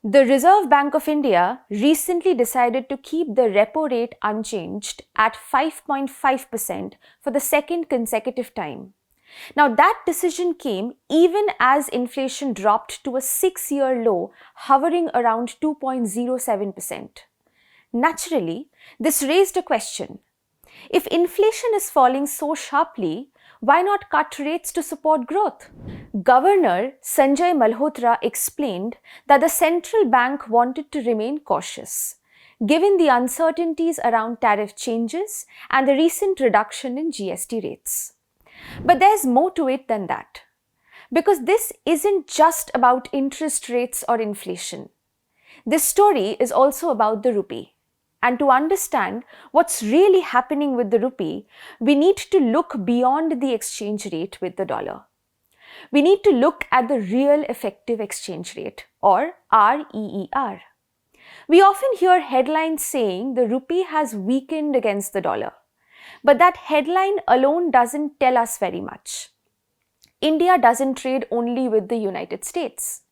The Reserve Bank of India recently decided to keep the repo rate unchanged at 5.5% for the second consecutive time. Now, that decision came even as inflation dropped to a 6-year low, hovering around 2.07%. Naturally, this raised a question. If inflation is falling so sharply, why not cut rates to support growth? Governor Sanjay Malhotra explained that the central bank wanted to remain cautious, given the uncertainties around tariff changes and the recent reduction in GST rates. But there's more to it than that, because this isn't just about interest rates or inflation. This story is also about the rupee. And to understand what's really happening with the rupee, we need to look beyond the exchange rate with the dollar. We need to look at the real effective exchange rate, or REER. We often hear headlines saying the rupee has weakened against the dollar. But that headline alone doesn't tell us very much. India doesn't trade only with the United States.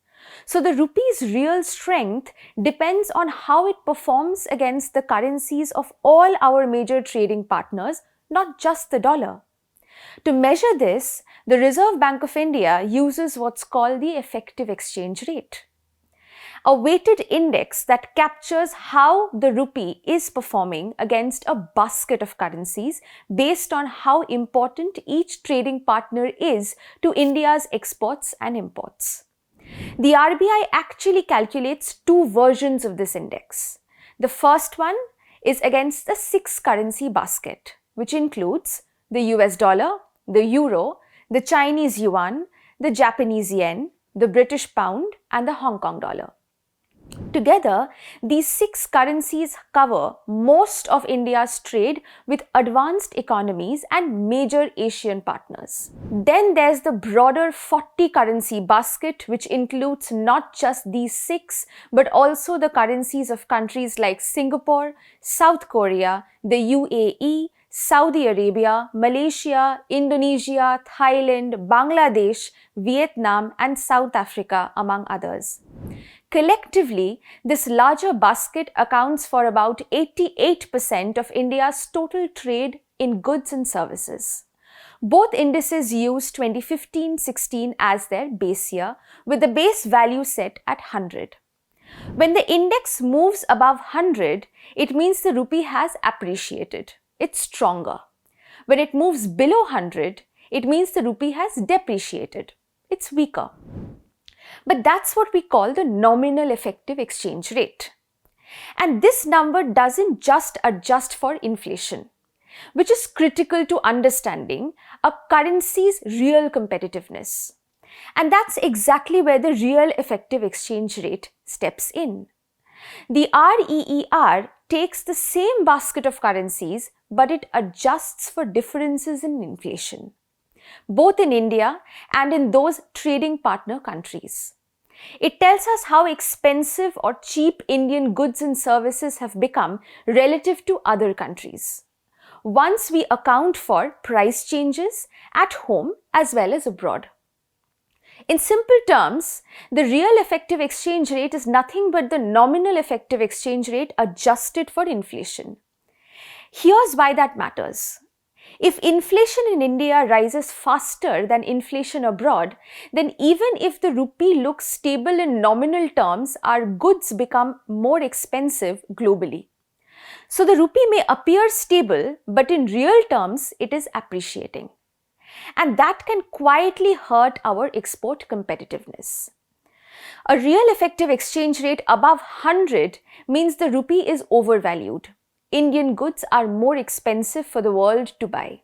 So the rupee's real strength depends on how it performs against the currencies of all our major trading partners, not just the dollar. To measure this, the Reserve Bank of India uses what's called the effective exchange rate, a weighted index that captures how the rupee is performing against a basket of currencies based on how important each trading partner is to India's exports and imports. The RBI actually calculates two versions of this index. The first one is against the 6-currency basket, which includes the US dollar, the euro, the Chinese yuan, the Japanese yen, the British pound, and the Hong Kong dollar. Together, these 6 currencies cover most of India's trade with advanced economies and major Asian partners. Then there's the broader 40-currency basket, which includes not just these 6, but also the currencies of countries like Singapore, South Korea, the UAE, Saudi Arabia, Malaysia, Indonesia, Thailand, Bangladesh, Vietnam, and South Africa, among others. Collectively, this larger basket accounts for about 88% of India's total trade in goods and services. Both indices use 2015-16 as their base year, with the base value set at 100. When the index moves above 100, it means the rupee has appreciated. It's stronger. When it moves below 100, it means the rupee has depreciated. It's weaker. But that's what we call the nominal effective exchange rate. And this number doesn't just adjust for inflation, which is critical to understanding a currency's real competitiveness. And that's exactly where the real effective exchange rate steps in. The REER takes the same basket of currencies, but it adjusts for differences in inflation, both in India and in those trading partner countries. It tells us how expensive or cheap Indian goods and services have become relative to other countries, once we account for price changes at home as well as abroad. In simple terms, the real effective exchange rate is nothing but the nominal effective exchange rate adjusted for inflation. Here's why that matters. If inflation in India rises faster than inflation abroad, then even if the rupee looks stable in nominal terms, our goods become more expensive globally. So the rupee may appear stable, but in real terms, it is appreciating. And that can quietly hurt our export competitiveness. A real effective exchange rate above 100 means the rupee is overvalued. Indian goods are more expensive for the world to buy.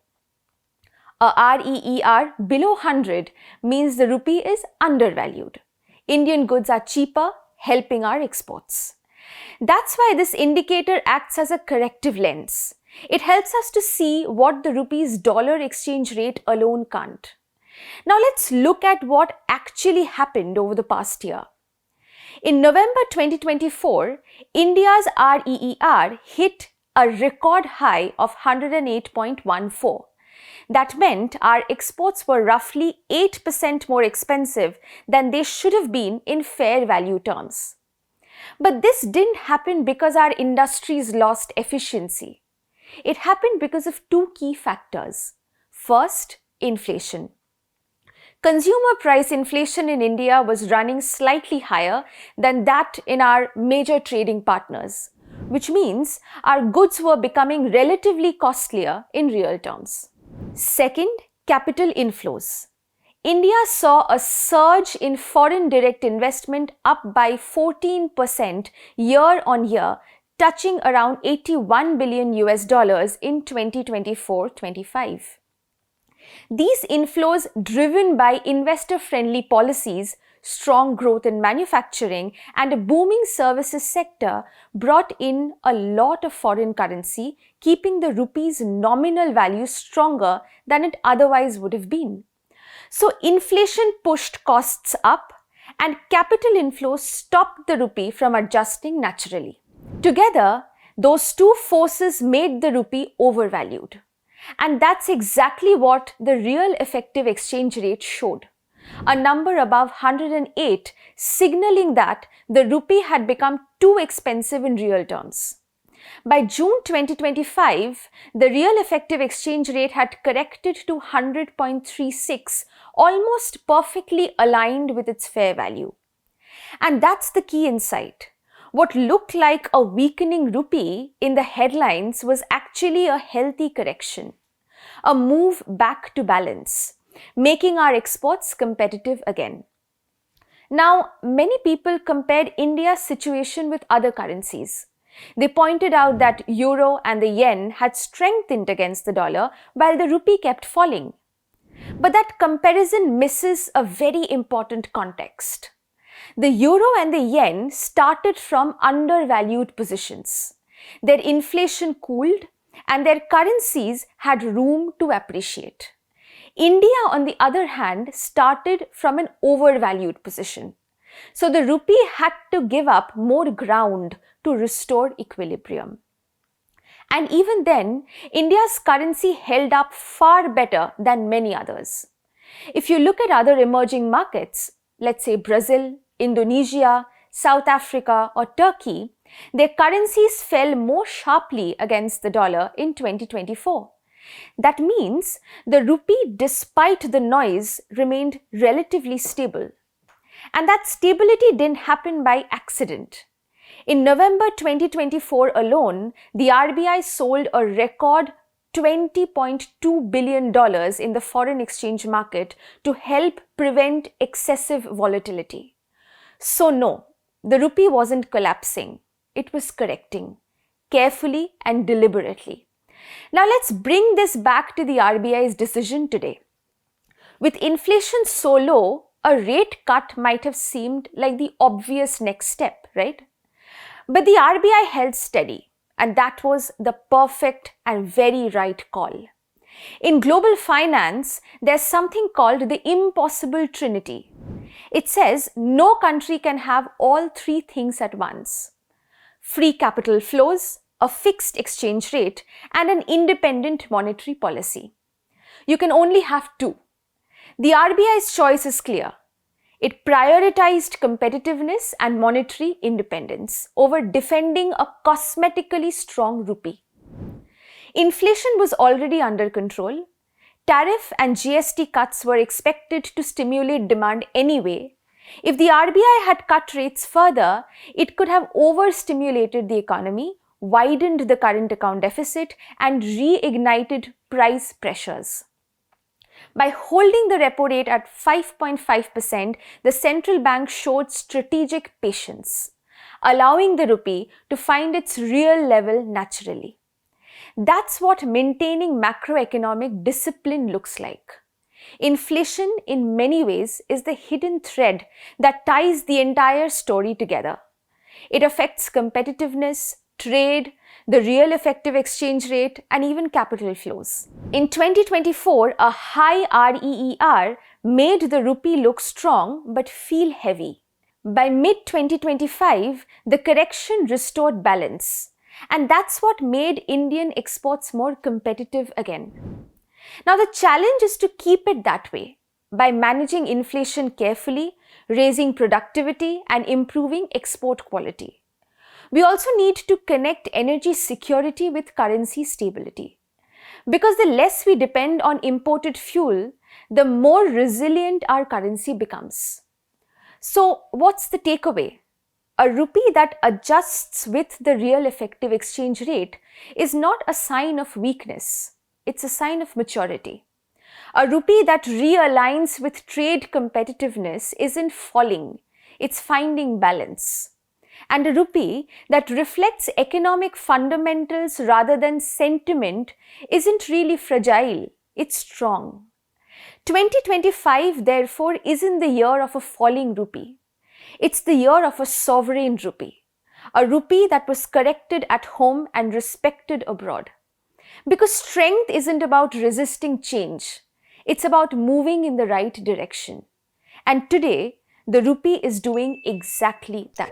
A REER below 100 means the rupee is undervalued. Indian goods are cheaper, helping our exports. That's why this indicator acts as a corrective lens. It helps us to see what the rupee's dollar exchange rate alone can't. Now let's look at what actually happened over the past year. In November 2024, India's REER hit a record high of 108.14. That meant our exports were roughly 8% more expensive than they should have been in fair value terms. But this didn't happen because our industries lost efficiency. It happened because of two key factors. First, inflation. Consumer price inflation in India was running slightly higher than that in our major trading partners, which means our goods were becoming relatively costlier in real terms. Second, capital inflows. India saw a surge in foreign direct investment up by 14% year on year, touching around 81 billion US dollars in 2024-25. These inflows, driven by investor-friendly policies, strong growth in manufacturing, and a booming services sector, brought in a lot of foreign currency, keeping the rupee's nominal value stronger than it otherwise would have been. So inflation pushed costs up, and capital inflows stopped the rupee from adjusting naturally. Together, those two forces made the rupee overvalued. And that's exactly what the real effective exchange rate showed. A number above 108, signaling that the rupee had become too expensive in real terms. By June 2025, the real effective exchange rate had corrected to 100.36, almost perfectly aligned with its fair value. And that's the key insight. What looked like a weakening rupee in the headlines was actually a healthy correction, a move back to balance, making our exports competitive again. Now, many people compared India's situation with other currencies. They pointed out that euro and the yen had strengthened against the dollar while the rupee kept falling. But that comparison misses a very important context. The euro and the yen started from undervalued positions. Their inflation cooled and their currencies had room to appreciate. India, on the other hand, started from an overvalued position. So the rupee had to give up more ground to restore equilibrium. And even then, India's currency held up far better than many others. If you look at other emerging markets, let's say Brazil, Indonesia, South Africa, or Turkey, their currencies fell more sharply against the dollar in 2024. That means the rupee, despite the noise, remained relatively stable. And that stability didn't happen by accident. In November 2024 alone, the RBI sold a record $20.2 billion in the foreign exchange market to help prevent excessive volatility. So no, the rupee wasn't collapsing. It was correcting, carefully and deliberately. Now let's bring this back to the RBI's decision today. With inflation so low, a rate cut might have seemed like the obvious next step, right? But the RBI held steady, and that was the perfect and very right call. In global finance, there's something called the impossible trinity. It says no country can have all three things at once: free capital flows, a fixed exchange rate, and an independent monetary policy. You can only have two. The RBI's choice is clear. It prioritized competitiveness and monetary independence over defending a cosmetically strong rupee. Inflation was already under control. Tariff and GST cuts were expected to stimulate demand anyway. If the RBI had cut rates further, it could have overstimulated the economy, widened the current account deficit, and reignited price pressures. By holding the repo rate at 5.5%, the central bank showed strategic patience, allowing the rupee to find its real level naturally. That's what maintaining macroeconomic discipline looks like. Inflation, in many ways, is the hidden thread that ties the entire story together. It affects competitiveness, trade, the real effective exchange rate, and even capital flows. In 2024, a high REER made the rupee look strong but feel heavy. By mid-2025, the correction restored balance. And that's what made Indian exports more competitive again. Now the challenge is to keep it that way by managing inflation carefully, raising productivity and improving export quality. We also need to connect energy security with currency stability. Because the less we depend on imported fuel, the more resilient our currency becomes. So, what's the takeaway? A rupee that adjusts with the real effective exchange rate is not a sign of weakness, it's a sign of maturity. A rupee that realigns with trade competitiveness isn't falling, it's finding balance. And a rupee that reflects economic fundamentals rather than sentiment isn't really fragile, it's strong. 2025, therefore, isn't the year of a falling rupee. It's the year of a sovereign rupee, a rupee that was corrected at home and respected abroad. Because strength isn't about resisting change, it's about moving in the right direction. And today, the rupee is doing exactly that.